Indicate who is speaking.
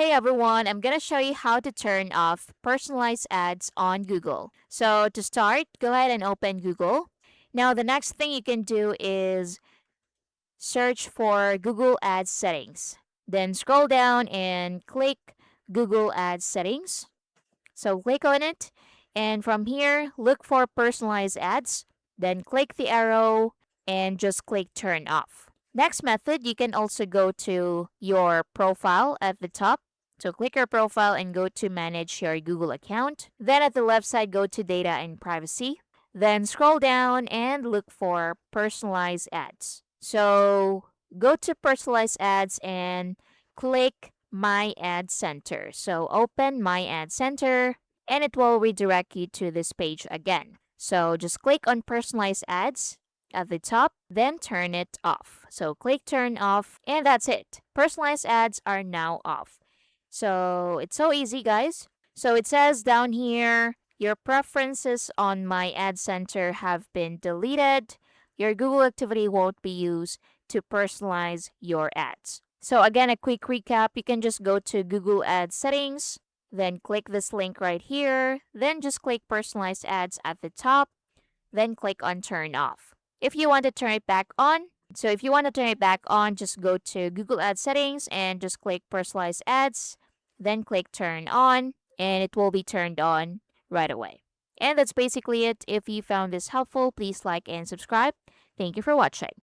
Speaker 1: Hey everyone, I'm gonna show you how to turn off personalized ads on Google. So to start, go ahead and open Google. Now the next thing you can do is search for Google Ads settings. Then scroll down and click Google Ads settings. So click on it, and from here, look for personalized ads. Then click the arrow and just click turn off. Next method, you can also go to your profile at the top. So click your profile and go to manage your Google account. Then at the left side, go to data and privacy. Then scroll down and look for personalized ads. So go to personalized ads and click my ad center. So open my ad center and it will redirect you to this page again. So just click on personalized ads at the top, then turn it off. So click turn off, and that's it. Personalized ads are now off. So it's so easy, guys. So it says down here, your preferences on my ad center have been deleted. Your Google activity won't be used to personalize your ads. So again, a quick recap, you can just go to Google Ads settings, then click this link right here, then just click personalized ads at the top, then click on turn off. If you want to turn it back on, just go to Google Ads settings and just click personalized ads, then click turn on, and it will be turned on right away. And that's basically it. If you found this helpful, please like and subscribe. Thank you for watching.